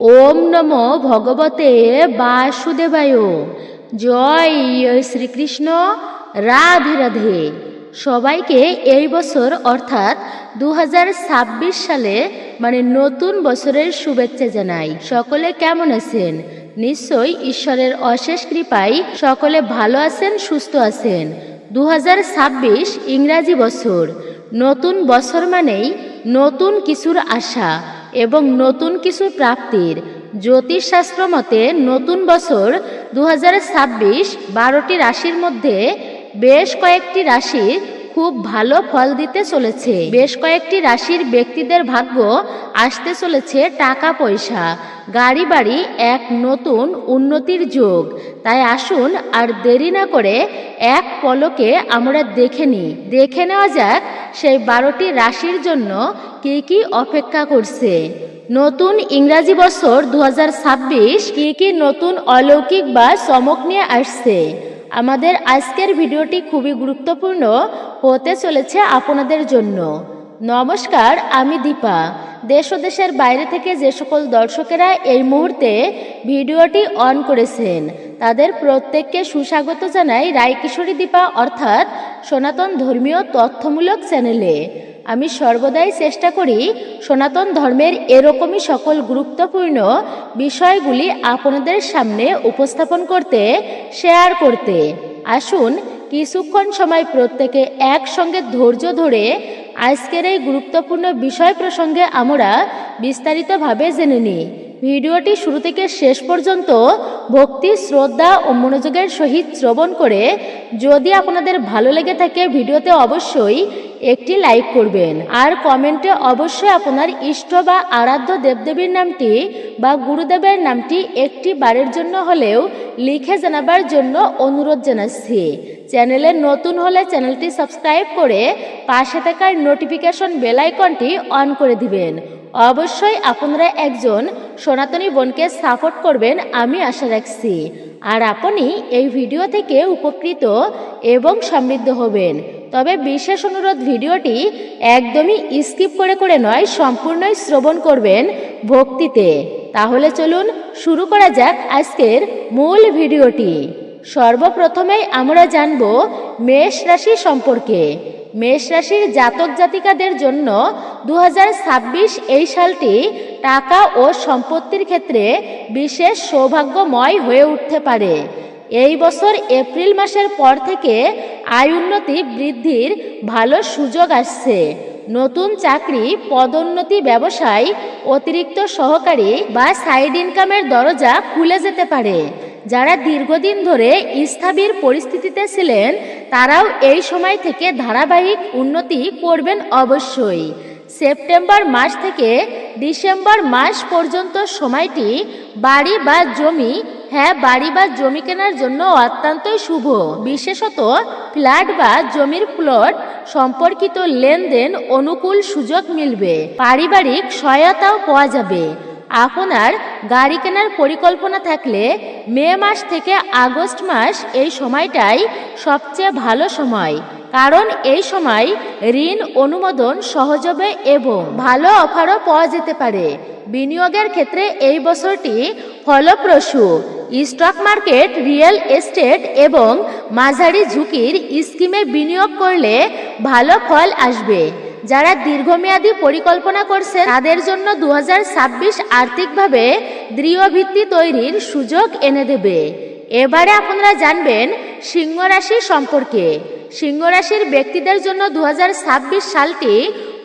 ওম নমো ভগবতে বাসুদেবায়। জয় শ্রীকৃষ্ণ। রাধে রাধে। সবাইকে এই বছর অর্থাৎ 2026 সালে নতুন বছরের শুভেচ্ছা জানাই। সকলে কেমন আছেন? নিশ্চয়ই ঈশ্বরের অশেষ কৃপায় সকলে ভালো আছেন, সুস্থ আছেন। 2026 ইংরাজি বছর। নতুন বছর মানেই নতুন কিছুর আশা এবং নতুন কিছু প্রাপ্তির। জ্যোতিষশাস্ত্র মতে নতুন বছর 2026 12টি রাশির মধ্যে বেশ কয়েকটি রাশি খুব ভালো ফল দিতে চলেছে। বেশ কয়েকটি রাশির ব্যক্তিদের ভাগ্য আসতে চলেছে টাকা পয়সা, গাড়ি বাড়ি, এক নতুন উন্নতির যোগ। তাই আসুন আর দেরি না করে এক পলকে আমরা দেখে নেওয়া যাক সেই 12টি রাশির জন্য কি কি অপেক্ষা করছে। নতুন ইংরাজি বছর 2026 কি কি নতুন অলৌকিক বা চমক নিয়ে আসছে। আমাদের আজকের ভিডিওটি খুবই গুরুত্বপূর্ণ হতে চলেছে আপনাদের জন্য। নমস্কার, আমি দীপা। দেশ ও দেশের বাইরে থেকে যে সকল দর্শকেরা এই মুহূর্তে ভিডিওটি অন করেছেন তাদের প্রত্যেককে সুস্বাগত জানাই রায়কিশোরী দীপা অর্থাৎ সনাতন ধর্মীয় তথ্যমূলক চ্যানেলে। আমি সর্বদাই চেষ্টা করি সনাতন ধর্মের এরকমই সকল গুরুত্বপূর্ণ বিষয়গুলি আপনাদের সামনে উপস্থাপন করতে, শেয়ার করতে। আসুন কিছুক্ষণ সময় প্রত্যেকে একসঙ্গে ধৈর্য ধরে আজকের এই গুরুত্বপূর্ণ বিষয় প্রসঙ্গে আমরা বিস্তারিতভাবে জেনে নিই। ভিডিওটি শুরু থেকে শেষ পর্যন্ত ভক্তি, শ্রদ্ধা ও মনোযোগের সহিত শ্রবণ করে যদি আপনাদের ভালো লেগে থাকে ভিডিওতে অবশ্যই একটি লাইক করবেন আর কমেন্টে অবশ্যই আপনার ইষ্ট বা আরাধ্য দেবদেবীর নামটি বা গুরুদেবের নামটি একটি বারের জন্য হলেও লিখে জানাবার জন্য অনুরোধ জানাচ্ছি। চ্যানেলে নতুন হলে চ্যানেলটি সাবস্ক্রাইব করে পাশে থাকার নোটিফিকেশন বেল আইকনটি অন করে দিবেন। অবশ্যই আপনারা একজন সনাতনী বোনকে সাপোর্ট করবেন আমি আশা রাখছি। আর আপনি এই ভিডিও থেকে উপকৃত এবং সমৃদ্ধ হবেন। তবে বিশেষ অনুরোধ, ভিডিওটি একদমই স্কিপ করে নয়, সম্পূর্ণই শ্রবণ করবেন ভক্তিতে। তাহলে চলুন শুরু করা যাক আজকের মূল ভিডিওটি। সর্বপ্রথমেই আমরা জানব মেষ রাশি সম্পর্কে। মেষ রাশির জাতক জাতিকাদের জন্য 2026 এই সালটি টাকা ও সম্পত্তির ক্ষেত্রে বিশেষ সৌভাগ্যময় হয়ে উঠতে পারে। এই বছর এপ্রিল মাসের পর থেকে আয় উন্নতি বৃদ্ধির ভালো সুযোগ আসছে। নতুন চাকরি, পদোন্নতি, ব্যবসায় অতিরিক্ত সহকারী বা সাইড ইনকামের দরজা খুলে যেতে পারে। যারা দীর্ঘদিন ধরে স্থবির পরিস্থিতিতে ছিলেন তারাও এই সময় থেকে ধারাবাহিক উন্নতি করবেন অবশ্যই। সেপ্টেম্বর মাস থেকে ডিসেম্বর মাস পর্যন্ত সময়টি বাড়ি বা জমি কেনার জন্য অত্যন্তই শুভ। বিশেষত ফ্ল্যাট বা জমির প্লট সম্পর্কিত লেনদেন অনুকূল সুযোগ মিলবে। পারিবারিক সহায়তাও পাওয়া যাবে। আপনার গাড়ি কেনার পরিকল্পনা থাকলে মে মাস থেকে আগস্ট মাস এই সময়টাই সবচেয়ে ভালো সময়, কারণ এই সময় ঋণ অনুমোদন সহজ হবে এবং ভালো অফারও পাওয়া যেতে পারে। বিনিয়োগের ক্ষেত্রে এই বছরটি ফলপ্রসূ। স্টক মার্কেট, রিয়েল এস্টেট এবং মাঝারি ঝুঁকির স্কিমে বিনিয়োগ করলে ভালো ফল আসবে। যারা দীর্ঘমেয়াদী পরিকল্পনা করছে তাদের জন্য 2026 আর্থিকভাবে দৃঢ় ভিত্তি তৈরির সুযোগ এনে দেবে। এবারে আপনারা জানবেন সিংহ রাশি সম্পর্কে। সিংহ রাশির ব্যক্তিদের জন্য 2026 সালটি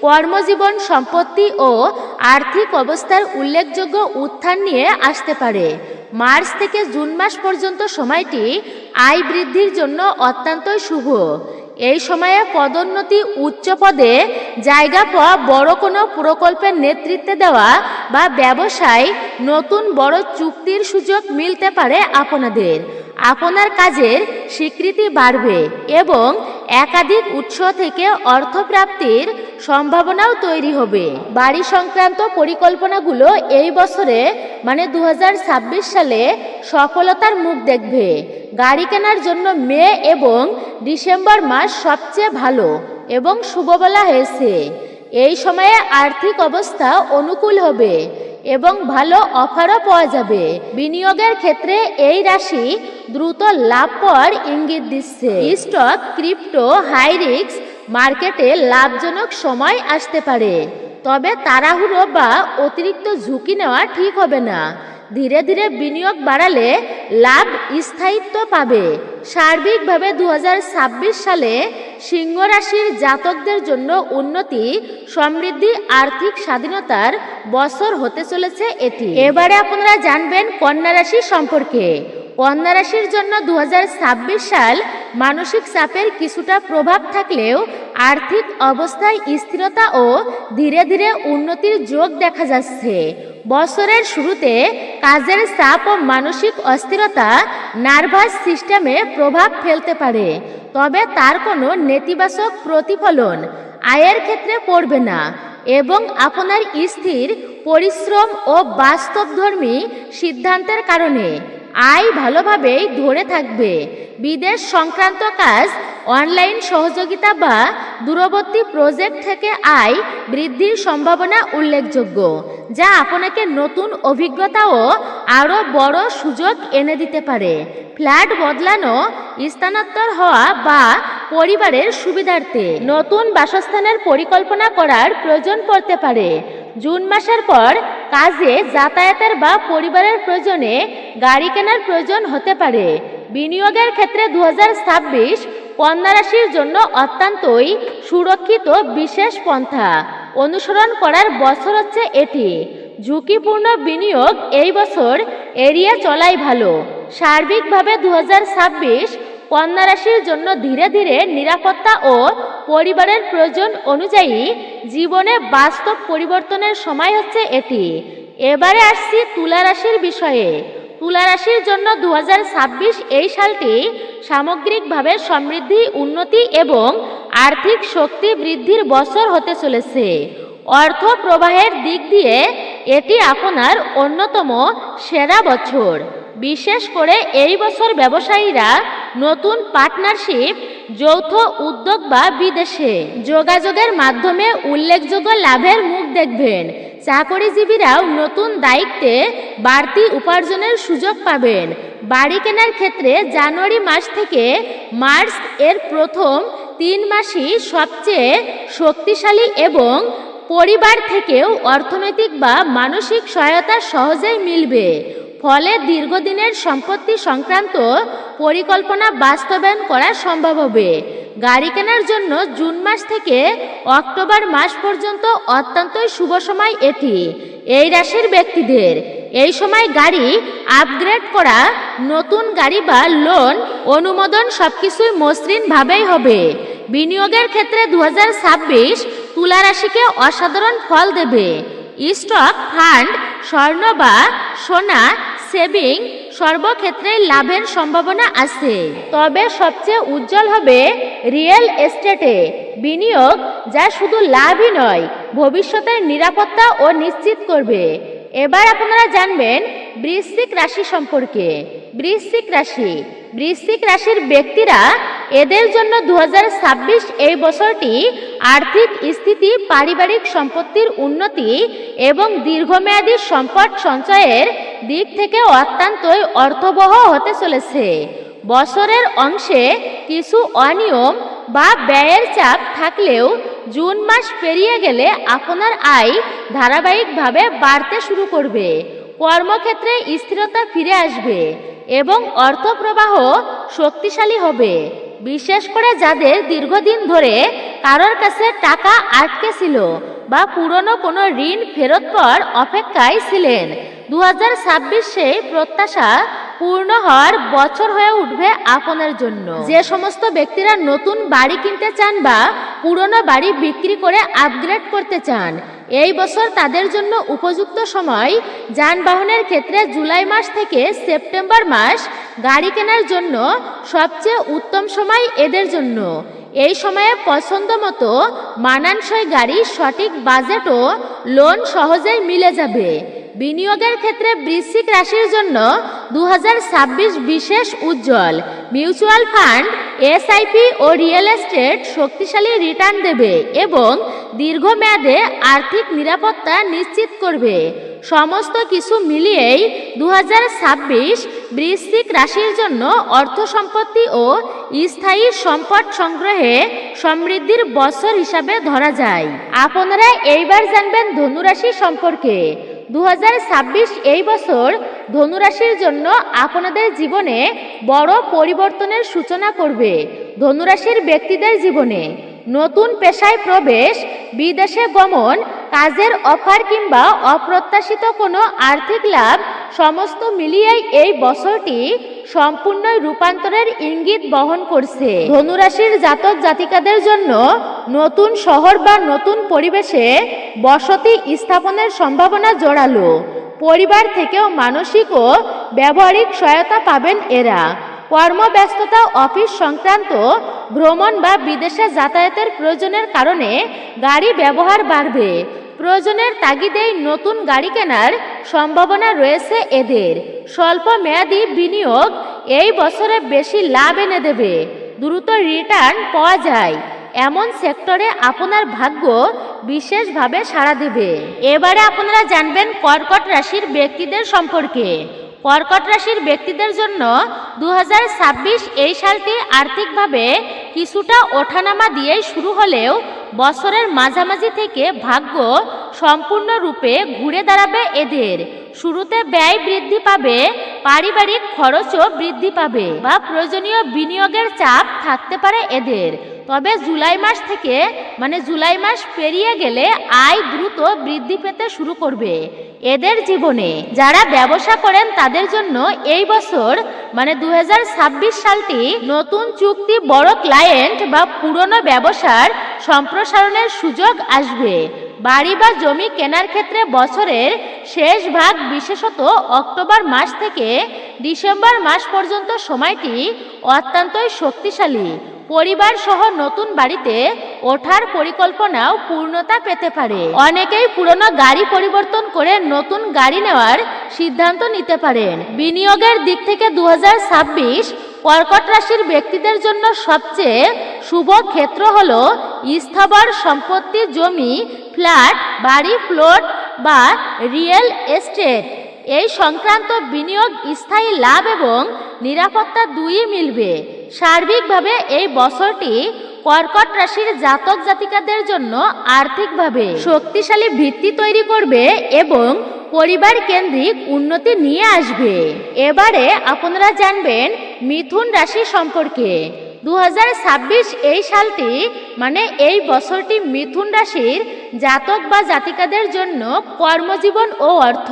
কর্মজীবন, সম্পত্তি ও আর্থিক অবস্থার উল্লেখযোগ্য উত্থান নিয়ে আসতে পারে। মার্চ থেকে জুন মাস পর্যন্ত সময়টি আয় বৃদ্ধির জন্য অত্যন্তই শুভ। এই সময়ে পদোন্নতি, উচ্চ পদে জায়গা পাওয়া, বড় কোনো প্রকল্পের নেতৃত্বে দেওয়া বা ব্যবসায় নতুন বড় চুক্তির সুযোগ মিলতে পারে আপনাদের। আপনার কাজের স্বীকৃতি বাড়বে এবং একাধিক উৎস থেকে অর্থপ্রাপ্তির সম্ভাবনাও তৈরি হবে। বাড়ি সংক্রান্ত পরিকল্পনাগুলো এই বছরে 2026 সালে সফলতার মুখ দেখবে। গাড়ি কেনার জন্য মে এবং ডিসেম্বর মাস সবচেয়ে ভালো এবং শুভ বলা হয়েছে। এই সময়ে আর্থিক অবস্থা অনুকূল হবে। এবং ভালো অফারও পাওয়া যাবে। বিনিয়োগের ক্ষেত্রে এই রাশি দ্রুত লাভ পাওয়ার ইঙ্গিত দিচ্ছে। স্টক, ক্রিপ্টো, হাই রিস্ক মার্কেটে লাভজনক সময় আসতে পারে, তবে তাড়াহুড়ো বা অতিরিক্ত ঝুঁকি নেওয়া ঠিক হবে না। ধীরে ধীরে বিনিয়োগ বাড়ালে লাভ স্থায়িত্ব পাবে। সার্বিকভাবে 2026 সালে সিংহ রাশির জাতকদের জন্য উন্নতি, সমৃদ্ধি, আর্থিক স্বাধীনতার বছর হতে চলেছে এটি। এবারে আপনারা জানবেন কন্যা রাশি সম্পর্কে। কন্যা রাশির জন্য 2026 সাল মানসিক চাপের কিছুটা প্রভাব থাকলেও আর্থিক অবস্থায় স্থিরতা ও ধীরে ধীরে উন্নতির যোগ দেখা যাচ্ছে। বছরের শুরুতে কাজের চাপ ও মানসিক অস্থিরতা নার্ভাস সিস্টেমে প্রভাব ফেলতে পারে, তবে তার কোনো নেতিবাচক প্রতিফলন আয়ের ক্ষেত্রে পড়বে না এবং আপনার স্থির পরিশ্রম ও বাস্তবধর্মী সিদ্ধান্তের কারণে আয় ভালোভাবেই ধরে থাকবে। বিদেশ সংক্রান্ত কাজ, অনলাইন সহযোগিতা বা দূরবর্তী প্রজেক্ট থেকে আয় বৃদ্ধির সম্ভাবনা উল্লেখযোগ্য, যা আপনাকে নতুন অভিজ্ঞতা ও আরও বড় সুযোগ এনে দিতে পারে। ফ্ল্যাট বদলানো, স্থানান্তর হওয়া বা পরিবারের সুবিধার্থে নতুন বাসস্থানের পরিকল্পনা করার প্রয়োজন পড়তে পারে। জুন মাসের পর কাজে, যাতায়াতের বা পরিবারের প্রয়োজনে গাড়ি কেনার প্রয়োজন হতে পারে। বিনিয়োগের ক্ষেত্রে 2026 কন্যা রাশির জন্য অত্যন্তই সুরক্ষিত বিশেষ পন্থা অনুসরণ করার বছর হচ্ছে এটি। ঝুঁকিপূর্ণ বিনিয়োগ এই বছর এড়িয়ে চলাই ভালো। সার্বিকভাবে 2026 কন্যা রাশির জন্য ধীরে ধীরে নিরাপত্তা ও পরিবারের প্রয়োজন অনুযায়ী জীবনে বাস্তব পরিবর্তনের সময় হচ্ছে এটি। এবারে আসছি তুলা রাশির বিষয়ে। তুলা রাশির জন্য 2026 এই সালটি সামগ্রিকভাবে সমৃদ্ধি, উন্নতি এবং আর্থিক শক্তি বৃদ্ধির বছর হতে চলেছে। অর্থ প্রবাহের দিক দিয়ে এটি আপনার অন্যতম সেরা বছর। বিশেষ করে এই বছর ব্যবসায়ীরা নতুন পার্টনারশিপ, যৌথ উদ্যোগ বা বিদেশে যোগাযোগের মাধ্যমে উল্লেখযোগ্য লাভের মুখ দেখবেন। চাকরিজীবীরাও নতুন দায়িত্বে বাড়তি উপার্জনের সুযোগ পাবেন। বাড়ি কেনার ক্ষেত্রে জানুয়ারি মাস থেকে মার্চ এর প্রথম 3 মাসই সবচেয়ে শক্তিশালী এবং পরিবার থেকেও অর্থনৈতিক বা মানসিক সহায়তা সহজেই মিলবে। ফলে দীর্ঘদিনের সম্পত্তি সংক্রান্ত পরিকল্পনা বাস্তবায়ন করা সম্ভব হবে। গাড়ি কেনার জন্য জুন মাস থেকে অক্টোবর মাস পর্যন্ত অত্যন্তই শুভ সময় এটি। এই রাশির ব্যক্তিদের এই সময় গাড়ি আপগ্রেড করা, নতুন গাড়ি বা লোন অনুমোদন সবকিছুই মসৃণভাবেই হবে। বিনিয়োগের ক্ষেত্রে 2026 তুলা রাশিকে অসাধারণ ফল দেবে। স্টক, ফান্ড, স্বর্ণ বা সোনা, সেভিং সর্বক্ষেত্রেই লাভের সম্ভাবনা আছে। তবে সবচেয়ে উজ্জ্বল হবে রিয়েল এস্টেটে বিনিয়োগ, যা শুধু লাভই নয়, ভবিষ্যতের নিরাপত্তা ও নিশ্চিত করবে। এবার আপনারা জানবেন বৃশ্চিক রাশি সম্পর্কে। বৃশ্চিক রাশির ব্যক্তিরা, এদের জন্য 2026 এই বছরটি আর্থিক স্থিতি, পারিবারিক সম্পত্তির উন্নতি এবং দীর্ঘমেয়াদী সম্পদ সঞ্চয়ের দিক থেকে অত্যন্তই অর্থবহ হতে চলেছে। বছরের অংশে কিছু অনিয়ম বা ব্যয়ের চাপ থাকলেও জুন মাস পেরিয়ে গেলে আপনার আয় ধারাবাহিকভাবে বাড়তে শুরু করবে। কর্মক্ষেত্রে স্থিরতা ফিরে আসবে এবং অর্থ প্রবাহ শক্তিশালী হবে। বিশেষ করে যাদের দীর্ঘদিন ধরে কারোর কাছে টাকা আটকে ছিল বা পুরনো কোনো ঋণ ফেরত পাওয়ার অপেক্ষায় ছিলেন, 2026 সেই প্রত্যাশা পূর্ণ হওয়ার বছর হয়ে উঠবে আপনার জন্য। যে সমস্ত ব্যক্তিরা নতুন বাড়ি কিনতে চান বা পুরনো বাড়ি বিক্রি করে আপগ্রেড করতে চান, এই বছর তাদের জন্য উপযুক্ত সময়। যানবাহনের ক্ষেত্রে জুলাই মাস থেকে সেপ্টেম্বর মাস গাড়ি কেনার জন্য সবচেয়ে উত্তম সময় এদের জন্য। এই সময়ে পছন্দ মতো মানানসই গাড়ি, সঠিক বাজেট ও লোন সহজেই মিলে যাবে। বিনিয়োগের ক্ষেত্রে বৃশ্চিক রাশির জন্য 2026 বিশেষ উজ্জ্বল। মিউচুয়াল ফান্ড, এসআইপি ও রিয়েল এস্টেট শক্তিশালী রিটার্ন দেবে এবং দীর্ঘমেয়াদে আর্থিক নিরাপত্তা নিশ্চিত করবে। সমস্ত কিছু মিলিয়েই 2026 বৃশ্চিক রাশির জন্য অর্থ সম্পত্তি ও স্থায়ী সম্পদ সংগ্রহে সমৃদ্ধির বছর হিসাবে ধরা যায়। আপনারা এইবার জানবেন ধনুরাশি সম্পর্কে। 2026 এই বছর ধনুরাশির জন্য আপনাদের জীবনে বড় পরিবর্তনের সূচনা করবে। ধনুরাশির ব্যক্তিদের জীবনে নতুন পেশায় প্রবেশ, বিদেশে গমন, কাজের অফার কিংবা অপ্রত্যাশিত কোনো আর্থিক লাভ সমস্ত মিলিয়েই এই বছরটি সম্পূর্ণ রূপান্তরের ইঙ্গিত বহন করছে। ধনুরাশির জাতক জাতিকাদের জন্য নতুন শহর বা নতুন পরিবেশে বসতি স্থাপনের সম্ভাবনা জোরালো। পরিবার থেকেও মানসিক ও ব্যবহারিক সহায়তা পাবেন এরা। কর্মব্যস্ততা, অফিস সংক্রান্ত ভ্রমণ বা বিদেশে যাতায়াতের প্রয়োজনের কারণে গাড়ি ব্যবহার বাড়বে। প্রয়োজনের তাগিদেই নতুন গাড়ি কেনার সম্ভাবনা রয়েছে এদের। স্বল্প মেয়াদী বিনিয়োগ এই বছরে বেশি লাভ এনে দেবে। দ্রুত রিটার্ন পাওয়া যায় এমন সেক্টরে আপনার ভাগ্য বিশেষভাবে সাড়া দেবে। এবারে আপনারা জানবেন কর্কট রাশির ব্যক্তিদের সম্পর্কে। কর্কট রাশির ব্যক্তিদের জন্য 2026 এই সালটি আর্থিকভাবে কিছুটা ওঠানামা দিয়েই শুরু হলেও বছরের মাঝামাঝি থেকে ভাগ্য সম্পূর্ণরূপে ঘুরে দাঁড়াবে এদের। শুরুতে ব্যয় বৃদ্ধি পাবে, পারিবারিক খরচও বৃদ্ধি পাবে বা প্রয়োজনীয় বিনিয়োগের চাপ থাকতে পারে এদের। তবে জুলাই মাস পেরিয়ে গেলে আয় দ্রুত বৃদ্ধি পেতে শুরু করবে এদের জীবনে। যারা ব্যবসা করেন তাদের জন্য এই বছর 2026 সালটি নতুন চুক্তি, বড় ক্লায়েন্ট বা পুরনো ব্যবসার সম্প্রসারণের সুযোগ আসবে। বাড়ি বা জমি কেনার ক্ষেত্রে বছরের শেষ ভাগ, বিশেষত অক্টোবর মাস থেকে ডিসেম্বর মাস পর্যন্ত সময়টি অত্যন্তই শক্তিশালী। পরিবার সহ নতুন বাড়িতে ওঠার পরিকল্পনাও পূর্ণতা পেতে পারে। অনেকেই পুরনো গাড়ি পরিবর্তন করে নতুন গাড়ি নেওয়ার সিদ্ধান্ত নিতে পারেন। বিনিয়োগের দিক থেকে 2026 কর্কট রাশির ব্যক্তিদের জন্য সবচেয়ে শুভ ক্ষেত্র হল স্থাবর সম্পত্তি, জমি, ফ্ল্যাট, বাড়ি, প্লট বা রিয়েল এস্টেট। এই সংক্রান্ত বিনিয়োগ স্থায়ী লাভ এবং নিরাপত্তা দুইই মিলবে। সার্বিকভাবে এই বছরটি কর্কট রাশির জাতক জাতিকাদের জন্য আর্থিকভাবে শক্তিশালী ভিত্তি তৈরি করবে এবং পরিবার কেন্দ্রিক উন্নতি নিয়ে আসবে। এবারে আপনারা জানবেন মিথুন রাশি সম্পর্কে। 2026 এই সালটি এই বছরটি মিথুন রাশির জাতক বা জাতিকাদের জন্য কর্মজীবন ও অর্থ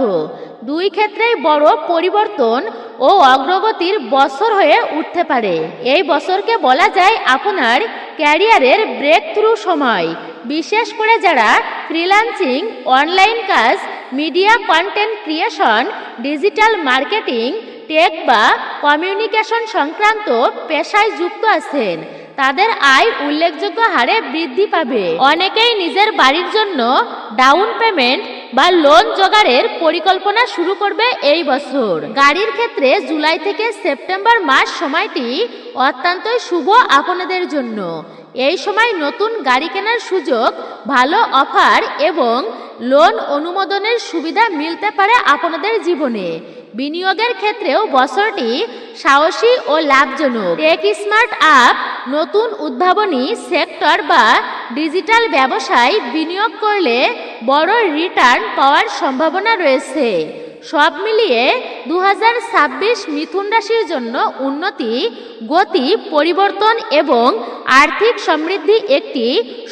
দুই ক্ষেত্রেই বড় পরিবর্তন ও অগ্রগতির বছর হয়ে উঠতে পারে। এই বছরকে বলা যায় আপনার ক্যারিয়ারের ব্রেক থ্রু সময়। বিশেষ করে যারা ফ্রিল্যান্সিং, অনলাইন কাজ, media content creation, digital marketing, tech বা কমিউনিকেশন সংক্রান্ত পেশায় যুক্ত আছেন তাদের আয় উল্লেখযোগ্য হারে বৃদ্ধি পাবে। অনেকেই নিজের বাড়ির জন্য ডাউন পেমেন্ট বা লোন জোগাড়ের পরিকল্পনা শুরু করবে এই বছর। গাড়ির ক্ষেত্রে জুলাই থেকে সেপ্টেম্বর মাস সময়টি অত্যন্তই শুভ আপনাদের জন্য। এই সময় নতুন গাড়ি কেনার সুযোগ, ভালো অফার এবং লোন অনুমোদনের সুবিধা মিলতে পারে আপনাদের জীবনে। বিনিয়োগের ক্ষেত্রেও বছরটি সাহসী ও লাভজনক। টেক স্মার্ট আপ, নতুন উদ্ভাবনী সেক্টর বা ডিজিটাল ব্যবসায় বিনিয়োগ করলে বড় রিটার্ন পাওয়ার সম্ভাবনা রয়েছে। সব মিলিয়ে 2026 মিথুন রাশির জন্য উন্নতি, গতি, পরিবর্তন এবং আর্থিক সমৃদ্ধি একটি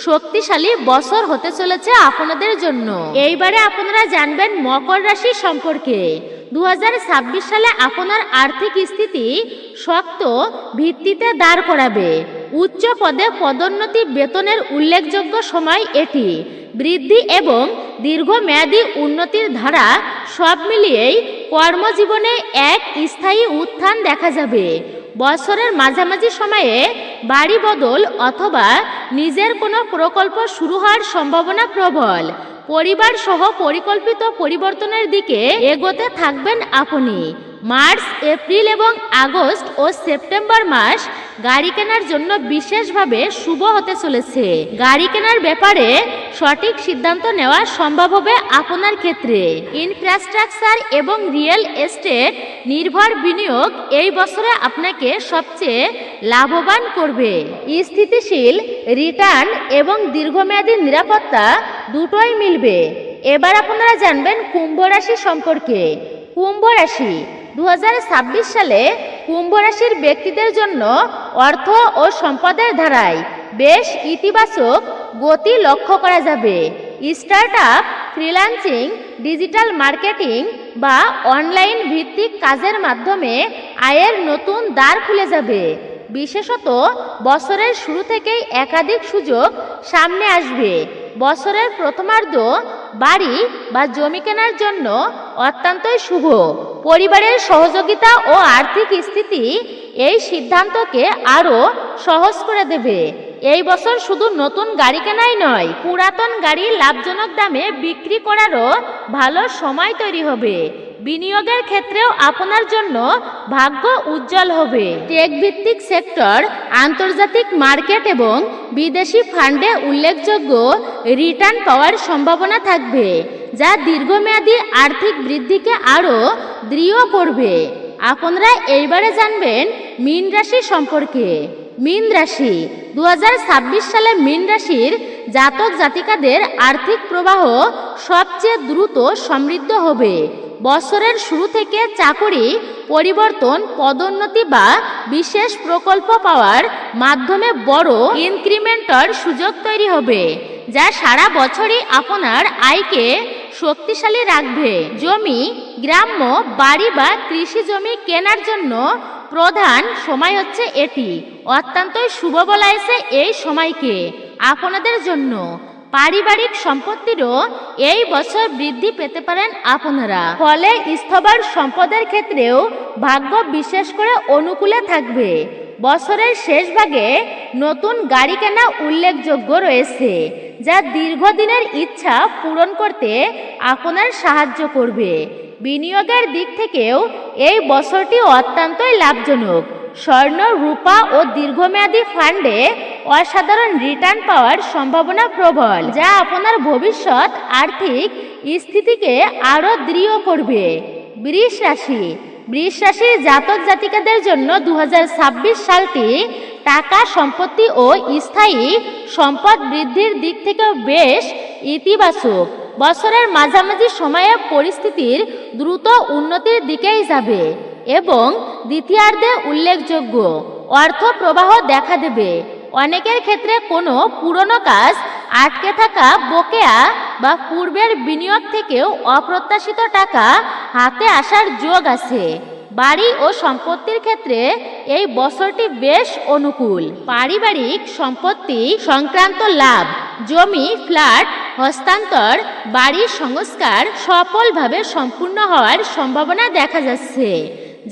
শক্তিশালী বছর হতে চলেছে আপনাদের জন্য। এইবারে আপনারা জানবেন মকর রাশি সম্পর্কে। 2026 সালে আপনার আর্থিক স্থিতি শক্ত ভিত্তিতে দাঁড় করাবে। উচ্চ পদে পদোন্নতি, বেতনের উল্লেখযোগ্য সময় এটি। বৃদ্ধি এবং দীর্ঘমেয়াদী উন্নতির ধারা সব মিলিয়েই কর্মজীবনে এক স্থায়ী উত্থান দেখা যাবে। বছরের মাঝামাঝি সময়ে বাড়ি বদল অথবা নিজের কোনো প্রকল্প শুরু হওয়ার সম্ভাবনা প্রবল। পরিবার সহ পরিকল্পিত পরিবর্তনের দিকে এগোতে থাকবেন আপনি। মার্চ, এপ্রিল এবং আগস্ট ও সেপ্টেম্বর মাস গাড়ি কেনার জন্য বিশেষভাবে শুভ হতে চলেছে। গাড়ি কেনার ব্যাপারে সঠিক সিদ্ধান্ত নেওয়া সম্ভব হবে আপনার ক্ষেত্রে। ইনফ্রাস্ট্রাকচার এবং রিয়েল এস্টেট নির্ভর বিনিয়োগ এই বছরে আপনাকে সবচেয়ে লাভবান করবে। স্থিতিশীল রিটার্ন এবং দীর্ঘমেয়াদী নিরাপত্তা দুটোই মিলবে। এবার আপনারা জানবেন কুম্ভ রাশি সম্পর্কে। কুম্ভ রাশি 2026 সালে কুম্ভ রাশির ব্যক্তিদের জন্য অর্থ ও সম্পদের ধারায় বেশ ইতিবাচক গতি লক্ষ্য করা যাবে। স্টার্টআপ, ফ্রিল্যান্সিং, ডিজিটাল মার্কেটিং বা অনলাইন ভিত্তিক কাজের মাধ্যমে আয়ের নতুন দ্বার খুলে যাবে। বিশেষত বছরের শুরু থেকেই একাধিক সুযোগ সামনে আসবে। বছরের প্রথমার্ধ বাড়ি বা জমি কেনার জন্য অত্যন্তই শুভ। পরিবারের সহযোগিতা ও আর্থিক স্থিতি এই সিদ্ধান্তকে আরও সহজ করে দেবে। এই বছর শুধু নতুন গাড়ি কেনাই নয়, পুরাতন গাড়ি লাভজনক দামে বিক্রি করারও ভালো সময় তৈরি হবে। বিনিয়োগের ক্ষেত্রেও আপনার জন্য ভাগ্য উজ্জ্বল হবে। টেক ভিত্তিক সেক্টর, আন্তর্জাতিক মার্কেট এবং বিদেশি ফান্ডে উল্লেখযোগ্য রিটার্ন পাওয়ার সম্ভাবনা থাকবে, যা দীর্ঘমেয়াদী আর্থিক বৃদ্ধিকে আরও দৃঢ় করবে। আপনারা এইবারে জানবেন মীন রাশি সম্পর্কে। মীন রাশি 2026 সালে মীন রাশির জাতক জাতিকাদের আর্থিক প্রবাহ সবচেয়ে দ্রুত সমৃদ্ধ হবে। বছরের শুরু থেকে চাকরি পরিবর্তন, পদোন্নতি বা বিশেষ প্রকল্প পাওয়ার মাধ্যমে বড় ইনক্রিমেন্টের সুযোগ তৈরি হবে, যা সারা বছরই আপনার আয়কে শক্তিশালী রাখবে। জমি, গ্রাম্য বাড়ি বা কৃষি জমি কেনার জন্য প্রধান সময় হচ্ছে এটি। অত্যন্তই শুভ বলা হয়েছে এই সময়কে আপনাদের জন্য। পারিবারিক সম্পত্তিরও এই বছর বৃদ্ধি পেতে পারেন আপনারা। ফলে স্থবর সম্পদের ক্ষেত্রেও ভাগ্য বিশেষ করে অনুকূলে থাকবে। বছরের শেষ ভাগে নতুন গাড়ি কেনা উল্লেখযোগ্য রয়েছে, যা দীর্ঘদিনের ইচ্ছা পূরণ করতে আপনার সাহায্য করবে। বিনিয়োগের দিক থেকেও এই বছরটি অত্যন্তই লাভজনক। স্বর্ণ, রূপা ও দীর্ঘমেয়াদী ফান্ডে অসাধারণ রিটার্ন পাওয়ার সম্ভাবনা প্রবল, যা আপনার ভবিষ্যৎ আর্থিক স্থিতিকে আরও দৃঢ় করবে। বৃষ রাশি, বৃষ রাশির জাতক জাতিকাদের জন্য 2026 সালটি টাকা, সম্পত্তি ও স্থায়ী সম্পদ বৃদ্ধির দিক থেকে বেশ ইতিবাচক। বছরের মাঝামাঝি সময়ে পরিস্থিতির দ্রুত উন্নতির দিকেই যাবে এবং দ্বিতীয়ার্ধে উল্লেখযোগ্য অর্থ প্রবাহ দেখা দেবে। অনেকের ক্ষেত্রে কোনো পুরনো কাজ, আটকে থাকা বকেয়া বা পূর্বের বিনিয়োগ থেকেও অপ্রত্যাশিত টাকা হাতে আসার যোগ আছে। বাড়ি ও সম্পত্তির ক্ষেত্রে এই বছরটি বেশ অনুকূল। পারিবারিক সম্পত্তি সংক্রান্ত লাভ, জমি, ফ্ল্যাট হস্তান্তর, বাড়ির সংস্কার সফলভাবে সম্পূর্ণ হওয়ার সম্ভাবনা দেখা যাচ্ছে।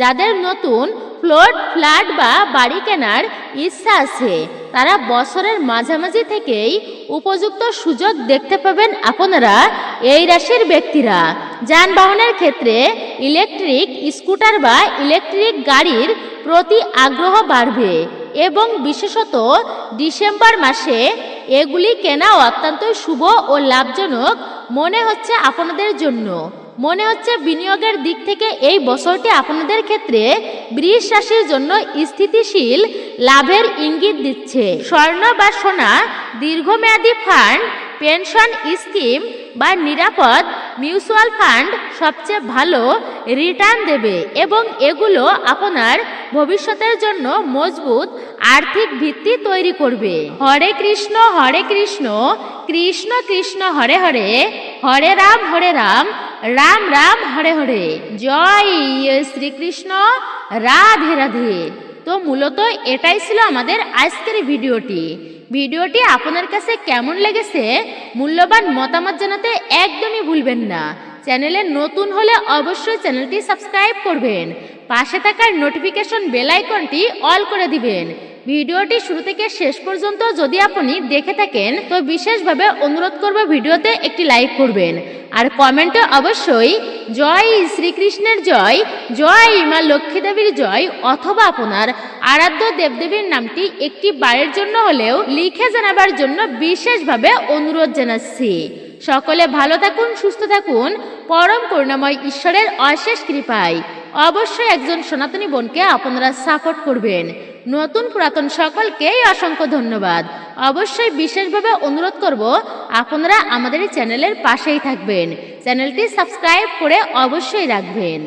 যাদের নতুন প্লট, ফ্ল্যাট বা বাড়ি কেনার ইচ্ছা আছে, তারা বছরের মাঝামাঝি থেকেই উপযুক্ত সুযোগ দেখতে পাবেন আপনারা এই রাশির ব্যক্তিরা। যানবাহনের ক্ষেত্রে ইলেকট্রিক স্কুটার বা ইলেকট্রিক গাড়ির প্রতি আগ্রহ বাড়বে এবং বিশেষত ডিসেম্বর মাসে এগুলি কেনা অত্যন্ত শুভ ও লাভজনক মনে হচ্ছে আপনাদের জন্য। মনে হচ্ছে বিনিয়োগের দিক থেকে এই বছরটি আপনাদের ক্ষেত্রে বৃষ রাশির জন্য স্থিতিশীল লাভের ইঙ্গিত দিচ্ছে। স্বর্ণ বা সোনা, দীর্ঘমেয়াদী ফান্ড, পেনশন স্কিম বা নিরাপদ মিউচুয়াল ফান্ড সবচেয়ে ভালো রিটার্ন দেবে এবং এগুলো আপনার ভবিষ্যতের জন্য মজবুত আর্থিক ভিত্তি তৈরি করবে। হরে কৃষ্ণ কৃষ্ণ কৃষ্ণ হরে হরে, হরে রাম রাম রাম হরে হরে। জয় শ্রীকৃষ্ণ, রাধে রাধে। তো মূলত এটাই ছিল আমাদের আজকের ভিডিওটি আপনার কাছে কেমন লেগেছে মূল্যবান মতামত জানাতে একদমই ভুলবেন না। চ্যানেলে নতুন হলে অবশ্যই চ্যানেলটি সাবস্ক্রাইব করবেন, পাশে থাকার নোটিফিকেশন বেল আইকনটি অল করে দিবেন। ভিডিওটি শুরু থেকে শেষ পর্যন্ত যদি আপনি দেখে থাকেন তো বিশেষভাবে অনুরোধ করব ভিডিওতে একটি লাইক করবেন আর কমেন্টে অবশ্যই জয় শ্রীকৃষ্ণের জয়, জয় মা লক্ষ্মী দেবীর জয় অথবা আপনার আরাধ্য দেবদেবীর নামটি একটি বারের জন্য হলেও লিখে জানাবার জন্য বিশেষভাবে অনুরোধ জানাচ্ছি। সকলে ভালো থাকুন, সুস্থ থাকুন, পরম করুণাময় ঈশ্বরের অশেষ কৃপায়। অবশ্যই একজন সনাতনী বোনকে আপনারা সাপোর্ট করবেন। নতুন পুরাতন সকলকেই অসংখ্য ধন্যবাদ। অবশ্যই বিশেষভাবে অনুরোধ করব আপনারা আমাদের এই চ্যানেলের পাশেই থাকবেন, চ্যানেলটি সাবস্ক্রাইব করে অবশ্যই রাখবেন।